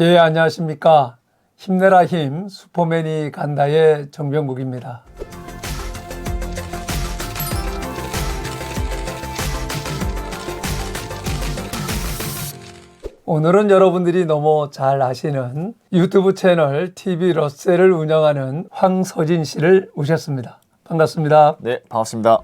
예, 안녕하십니까. 힘내라 힘 슈퍼맨이 간다의 정병국입니다. 오늘은 여러분들이 너무 잘 아시는 유튜브 채널 TV 러셀을 운영하는 황서진 씨를 모셨습니다. 반갑습니다. 네, 반갑습니다.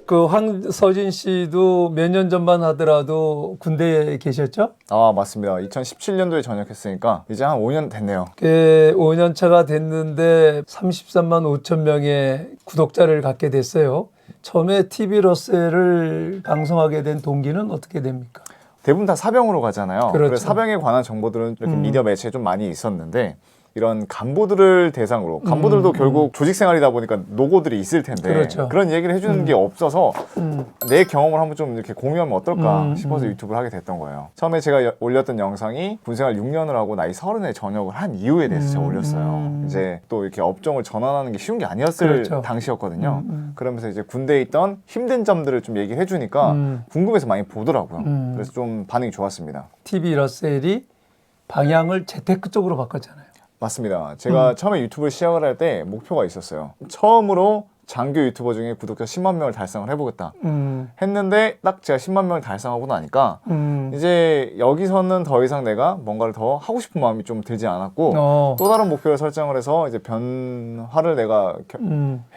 그 황서진 씨도 몇 년 전만 하더라도 군대에 계셨죠? 아, 맞습니다. 2017년도에 전역했으니까 이제 한 5년 됐네요. 5년 차가 됐는데 33만 5천 명의 구독자를 갖게 됐어요. 처음에 TV 러셀을 방송하게 된 동기는 어떻게 됩니까? 대부분 다 사병으로 가잖아요. 그렇죠. 그래서 사병에 관한 정보들은 이렇게 미디어 매체에 좀 많이 있었는데 이런 간부들을 대상으로 간부들도 결국 조직 생활이다 보니까 노고들이 있을 텐데 그렇죠. 그런 얘기를 해주는 게 없어서 내 경험을 한번 좀 이렇게 공유하면 어떨까 싶어서 유튜브를 하게 됐던 거예요. 처음에 제가 올렸던 영상이 군생활 6년을 하고 나이 30에 전역을 한 이유에 대해서 제가 올렸어요. 이제 또 이렇게 업종을 전환하는 게 쉬운 게 아니었을 그렇죠. 당시였거든요. 그러면서 이제 군대에 있던 힘든 점들을 좀 얘기를 해주니까 궁금해서 많이 보더라고요. 그래서 좀 반응이 좋았습니다. TV 러셀이 방향을 재테크 쪽으로 바꿨잖아요. 맞습니다. 제가 처음에 유튜브를 시작을 할 때 목표가 있었어요. 처음으로 장교 유튜버 중에 구독자 10만 명을 달성을 해보겠다 했는데 딱 제가 10만 명을 달성하고 나니까 이제 여기서는 더 이상 내가 뭔가를 더 하고 싶은 마음이 좀 들지 않았고 또 다른 목표를 설정을 해서 이제 변화를 내가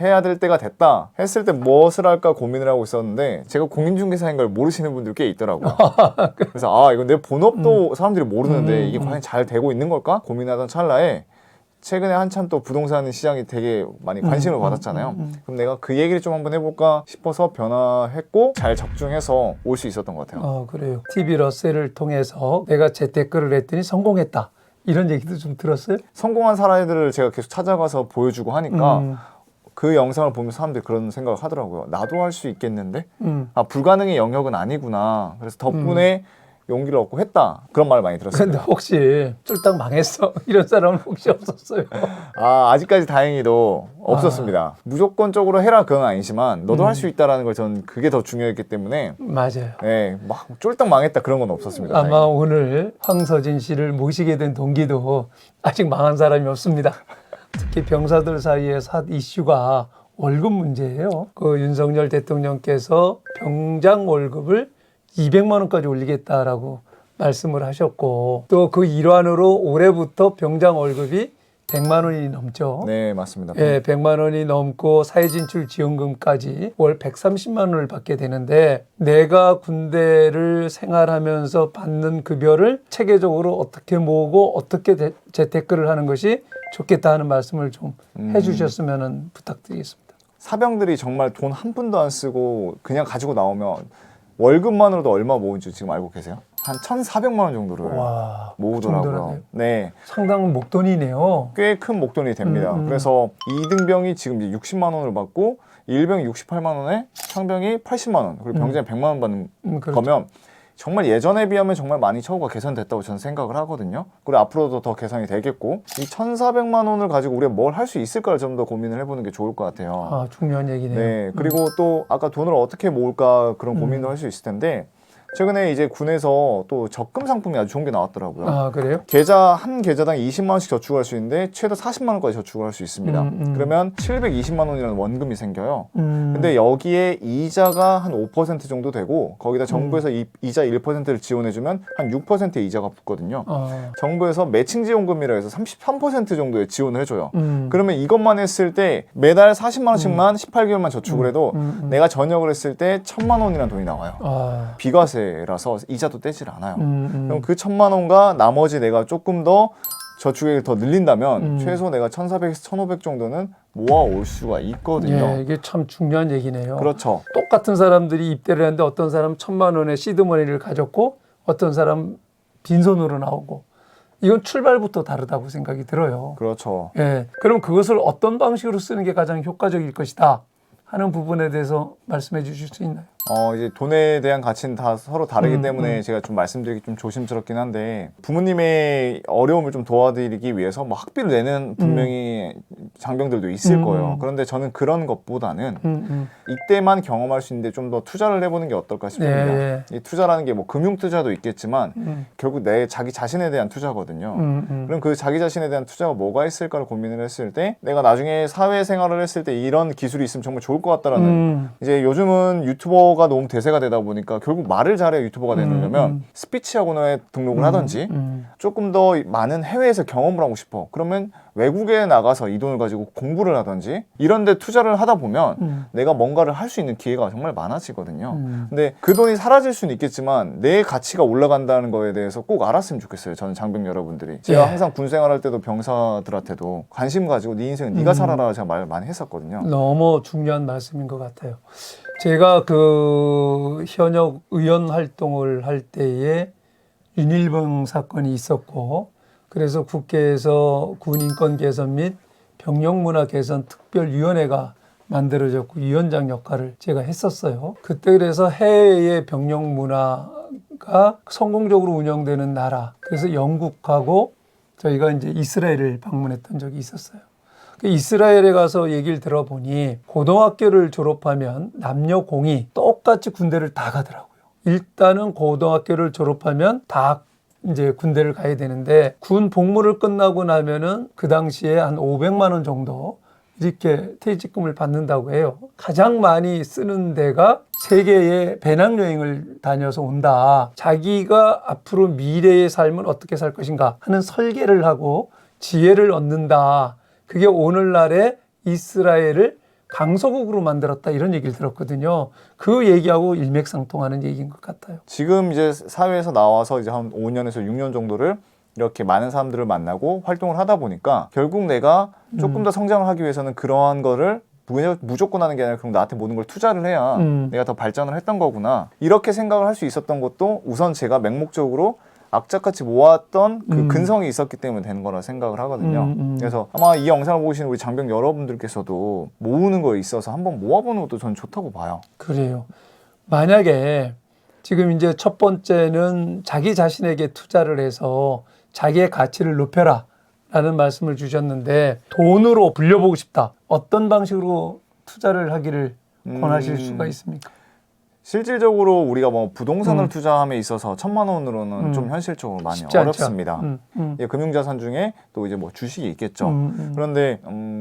해야 될 때가 됐다 했을 때 무엇을 할까 고민을 하고 있었는데 제가 공인중개사인 걸 모르시는 분들 꽤 있더라고요. 그래서 이거 내 본업도 사람들이 모르는데 이게 과연 잘 되고 있는 걸까 고민하던 찰나에 최근에 한참 또 부동산 시장이 되게 많이 관심을 받았잖아요. 그럼 내가 그 얘기를 좀 한번 해볼까 싶어서 변화했고 잘 적중해서 올 수 있었던 것 같아요. 그래요. TV 러셀을 통해서 내가 재테크를 했더니 성공했다. 이런 얘기도 좀 들었어요? 성공한 사례들을 제가 계속 찾아가서 보여주고 하니까 그 영상을 보면서 사람들이 그런 생각을 하더라고요. 나도 할 수 있겠는데? 불가능의 영역은 아니구나. 그래서 덕분에 용기를 얻고 했다. 그런 말을 많이 들었어요. 근데 혹시 쫄딱 망했어? 이런 사람은 혹시 없었어요? 아직까지 다행히도 없었습니다. 무조건적으로 해라 그건 아니지만 너도 할 수 있다라는 걸 저는 그게 더 중요했기 때문에 맞아요. 네, 막 쫄딱 망했다 그런 건 없었습니다. 아마 다행히. 오늘 황서진 씨를 모시게 된 동기도 아직 망한 사람이 없습니다. 특히 병사들 사이의 핫 이슈가 월급 문제예요. 그 윤석열 대통령께서 병장 월급을 200만 원까지 올리겠다라고 말씀을 하셨고 또 그 일환으로 올해부터 병장 월급이 100만 원이 넘죠. 네, 맞습니다. 예, 100만 원이 넘고 사회진출 지원금까지 월 130만 원을 받게 되는데 내가 군대를 생활하면서 받는 급여를 체계적으로 어떻게 모으고 어떻게 재테크를 하는 것이 좋겠다 하는 말씀을 좀 해주셨으면 부탁드리겠습니다. 사병들이 정말 돈 한 푼도 안 쓰고 그냥 가지고 나오면 월급만으로도 얼마 모은지 지금 알고 계세요? 한 1,400만 원 정도를 모으더라고요. 네, 상당한 목돈이네요. 꽤 큰 목돈이 됩니다. 그래서 2등병이 지금 이제 60만 원을 받고 1병이 68만 원에 상병이 80만 원 그리고 병장이 100만 원 받는 그렇죠. 거면 정말 예전에 비하면 정말 많이 처우가 개선됐다고 저는 생각을 하거든요. 그리고 앞으로도 더 개선이 되겠고 이 1,400만 원을 가지고 우리가 뭘 할 수 있을까를 좀 더 고민을 해보는 게 좋을 것 같아요. 중요한 얘기네요. 네, 그리고 또 아까 돈을 어떻게 모을까 그런 고민도 할 수 있을 텐데 최근에 이제 군에서 또 적금 상품이 아주 좋은 게 나왔더라고요. 그래요? 한 계좌당 20만 원씩 저축할 수 있는데 최대 40만 원까지 저축을 할 수 있습니다. 그러면 720만 원이라는 원금이 생겨요. 근데 여기에 이자가 한 5% 정도 되고 거기다 정부에서 이자 1%를 지원해주면 한 6%의 이자가 붙거든요. 정부에서 매칭 지원금이라 해서 33% 정도의 지원을 해줘요. 그러면 이것만 했을 때 매달 40만 원씩만 18개월만 저축을 해도 내가 전역을 했을 때 1,000만 원이라는 돈이 나와요. 비과세라서 이자도 떼질 않아요. 그럼 그 1,000만 원과 나머지 내가 조금 더 저축액을 더 늘린다면 최소 내가 1,400에서 1,500 정도는 모아올 수가 있거든요. 예, 이게 참 중요한 얘기네요. 그렇죠. 똑같은 사람들이 입대를 했는데 어떤 사람 1,000만 원의 시드머니를 가졌고 어떤 사람 빈손으로 나오고 이건 출발부터 다르다고 생각이 들어요. 그렇죠. 예, 그럼 그것을 어떤 방식으로 쓰는 게 가장 효과적일 것이다 하는 부분에 대해서 말씀해 주실 수 있나요? 이제 돈에 대한 가치는 다 서로 다르기 때문에 음. 제가 좀 말씀드리기 좀 조심스럽긴 한데 부모님의 어려움을 좀 도와드리기 위해서 뭐 학비를 내는 분명히 장병들도 있을 거예요. 그런데 저는 그런 것보다는 이때만 경험할 수 있는데 좀 더 투자를 해보는 게 어떨까 싶습니다. 네. 이 투자라는 게 뭐 금융 투자도 있겠지만 결국 내 자기 자신에 대한 투자거든요. 그럼 그 자기 자신에 대한 투자가 뭐가 있을까를 고민을 했을 때 내가 나중에 사회생활을 했을 때 이런 기술이 있으면 정말 좋을 것 같다라는 이제 요즘은 유튜버가 너무 대세가 되다 보니까 결국 말을 잘해야 유튜버가 되려면 스피치 학원에 등록을 하든지 조금 더 많은 해외에서 경험을 하고 싶어. 그러면 외국에 나가서 이 돈을 가지고 공부를 하든지 이런 데 투자를 하다 보면 내가 뭔가를 할 수 있는 기회가 정말 많아지거든요. 근데 그 돈이 사라질 수는 있겠지만 내 가치가 올라간다는 거에 대해서 꼭 알았으면 좋겠어요. 저는 장병 여러분들이. 제가 항상 군 생활할 때도 병사들한테도 관심 가지고 네 인생은 네가 살아라 제가 말 많이 했었거든요. 너무 중요한 말씀인 것 같아요. 제가 그 현역 의원 활동을 할 때에 윤일병 사건이 있었고, 그래서 국회에서 군 인권 개선 및 병영 문화 개선 특별위원회가 만들어졌고 위원장 역할을 제가 했었어요. 그때 그래서 해외의 병영 문화가 성공적으로 운영되는 나라, 그래서 영국하고 저희가 이제 이스라엘을 방문했던 적이 있었어요. 이스라엘에 가서 얘기를 들어보니 고등학교를 졸업하면 남녀 공이 똑같이 군대를 다 가더라고요. 일단은 고등학교를 졸업하면 다 이제 군대를 가야 되는데 군 복무를 끝나고 나면은 그 당시에 한 500만 원 정도 이렇게 퇴직금을 받는다고 해요. 가장 많이 쓰는 데가 세계에 배낭여행을 다녀서 온다. 자기가 앞으로 미래의 삶을 어떻게 살 것인가 하는 설계를 하고 지혜를 얻는다. 그게 오늘날의 이스라엘을 강서국으로 만들었다 이런 얘기를 들었거든요. 그 얘기하고 일맥상통하는 얘기인 것 같아요. 지금 이제 사회에서 나와서 이제 한 5년에서 6년 정도를 이렇게 많은 사람들을 만나고 활동을 하다 보니까 결국 내가 조금 더 성장을 하기 위해서는 그러한 거를 무조건 하는 게 아니라 그럼 나한테 모든 걸 투자를 해야 내가 더 발전을 했던 거구나 이렇게 생각을 할 수 있었던 것도 우선 제가 맹목적으로 악착같이 모았던 그 근성이 있었기 때문에 되는 거라 생각을 하거든요. 그래서 아마 이 영상을 보시는 우리 장병 여러분들께서도 모으는 거에 있어서 한번 모아보는 것도 저는 좋다고 봐요. 그래요. 만약에 지금 이제 첫 번째는 자기 자신에게 투자를 해서 자기의 가치를 높여라 라는 말씀을 주셨는데 돈으로 불려보고 싶다. 어떤 방식으로 투자를 하기를 권하실 수가 있습니까? 실질적으로 우리가 뭐 부동산을 투자함에 있어서 1,000만 원으로는 좀 현실적으로 많이 어렵습니다. 예, 금융자산 중에 또 이제 뭐 주식이 있겠죠. 그런데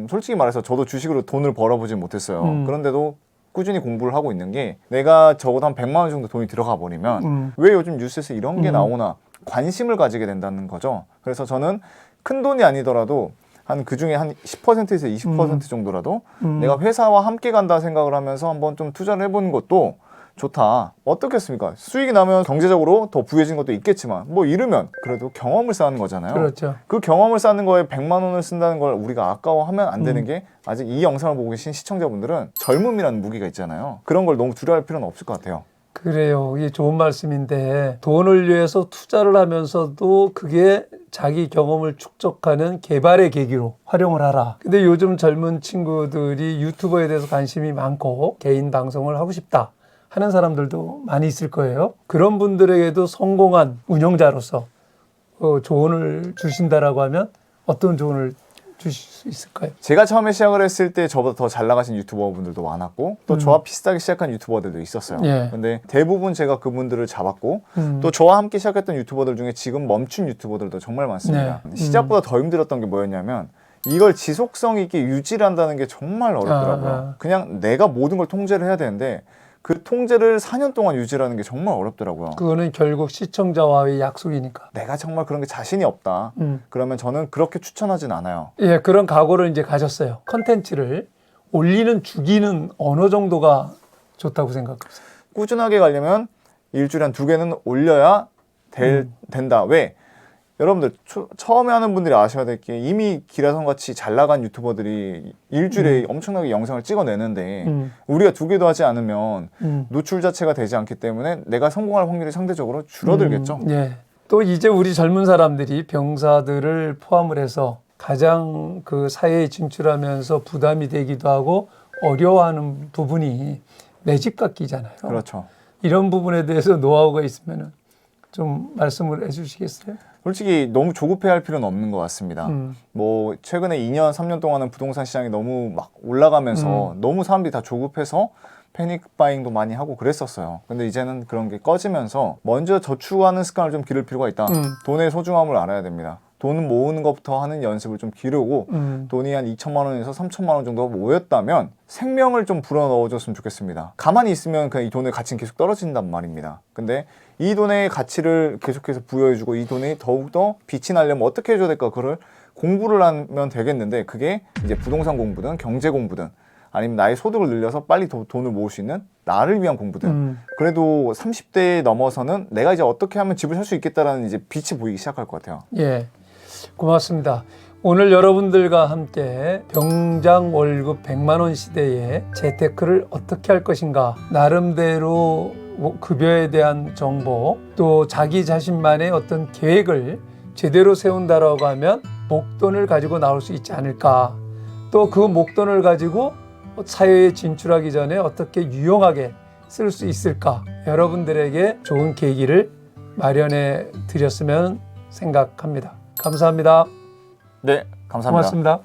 솔직히 말해서 저도 주식으로 돈을 벌어보지 못했어요. 그런데도 꾸준히 공부를 하고 있는 게 내가 적어도 한 100만 원 정도 돈이 들어가 버리면 왜 요즘 뉴스에서 이런 게 나오나 관심을 가지게 된다는 거죠. 그래서 저는 큰 돈이 아니더라도 한 그중에 한 10%에서 20% 정도라도 내가 회사와 함께 간다 생각을 하면서 한번 좀 투자를 해보는 것도 좋다. 어떻겠습니까? 수익이 나면 경제적으로 더 부유해진 것도 있겠지만 뭐 이러면 그래도 경험을 쌓는 거잖아요. 그렇죠. 그 경험을 쌓는 거에 100만 원을 쓴다는 걸 우리가 아까워하면 안 되는 게 아직 이 영상을 보고 계신 시청자분들은 젊음이라는 무기가 있잖아요. 그런 걸 너무 두려워할 필요는 없을 것 같아요. 그래요. 이게 좋은 말씀인데 돈을 위해서 투자를 하면서도 그게 자기 경험을 축적하는 개발의 계기로 활용을 하라. 근데 요즘 젊은 친구들이 유튜버에 대해서 관심이 많고 개인 방송을 하고 싶다 하는 사람들도 많이 있을 거예요. 그런 분들에게도 성공한 운영자로서 조언을 주신다라고 하면 어떤 조언을 주실 수 있을까요? 제가 처음에 시작을 했을 때 저보다 더 잘 나가신 유튜버 분들도 많았고 또 저와 비슷하게 시작한 유튜버들도 있었어요. 예. 근데 대부분 제가 그분들을 잡았고 또 저와 함께 시작했던 유튜버들 중에 지금 멈춘 유튜버들도 정말 많습니다. 네. 시작보다 더 힘들었던 게 뭐였냐면 이걸 지속성 있게 유지를 한다는 게 정말 어렵더라고요. 그냥 내가 모든 걸 통제를 해야 되는데 그 통제를 4년 동안 유지하는 게 정말 어렵더라고요. 그거는 결국 시청자와의 약속이니까. 내가 정말 그런 게 자신이 없다. 그러면 저는 그렇게 추천하진 않아요. 예, 그런 각오를 이제 가졌어요. 컨텐츠를 올리는 주기는 어느 정도가 좋다고 생각하세요? 꾸준하게 가려면 일주일에 한 2개는 올려야 된다. 왜? 여러분들 처음에 하는 분들이 아셔야 될 게 이미 기라성같이 잘 나간 유튜버들이 일주일에 엄청나게 영상을 찍어내는데 우리가 2개도 하지 않으면 노출 자체가 되지 않기 때문에 내가 성공할 확률이 상대적으로 줄어들겠죠. 예. 또 이제 우리 젊은 사람들이 병사들을 포함을 해서 가장 그 사회에 진출하면서 부담이 되기도 하고 어려워하는 부분이 내 집 같기잖아요. 그렇죠. 이런 부분에 대해서 노하우가 있으면 좀 말씀을 해주시겠어요? 솔직히 너무 조급해할 필요는 없는 것 같습니다. 뭐 최근에 2년, 3년 동안은 부동산 시장이 너무 막 올라가면서 너무 사람들이 다 조급해서 패닉 바잉도 많이 하고 그랬었어요. 근데 이제는 그런 게 꺼지면서 먼저 저축하는 습관을 좀 기를 필요가 있다. 돈의 소중함을 알아야 됩니다. 돈 모으는 것부터 하는 연습을 좀 기르고 돈이 한 2천만 원에서 3천만 원 정도 모였다면 생명을 좀 불어넣어줬으면 좋겠습니다. 가만히 있으면 그냥 이 돈의 가치는 계속 떨어진단 말입니다. 근데 이 돈의 가치를 계속해서 부여해주고 이 돈이 더욱더 빛이 나려면 어떻게 해줘야 될까? 그걸 공부를 하면 되겠는데 그게 이제 부동산 공부든 경제 공부든 아니면 나의 소득을 늘려서 빨리 돈을 모을 수 있는 나를 위한 공부든 그래도 30대 넘어서는 내가 이제 어떻게 하면 집을 살 수 있겠다라는 이제 빛이 보이기 시작할 것 같아요. 예, 고맙습니다. 오늘 여러분들과 함께 병장 월급 100만 원 시대에 재테크를 어떻게 할 것인가, 나름대로 급여에 대한 정보, 또 자기 자신만의 어떤 계획을 제대로 세운다라고 하면 목돈을 가지고 나올 수 있지 않을까, 또 그 목돈을 가지고 사회에 진출하기 전에 어떻게 유용하게 쓸 수 있을까, 여러분들에게 좋은 계기를 마련해 드렸으면 생각합니다. 감사합니다. 네, 감사합니다. 고맙습니다.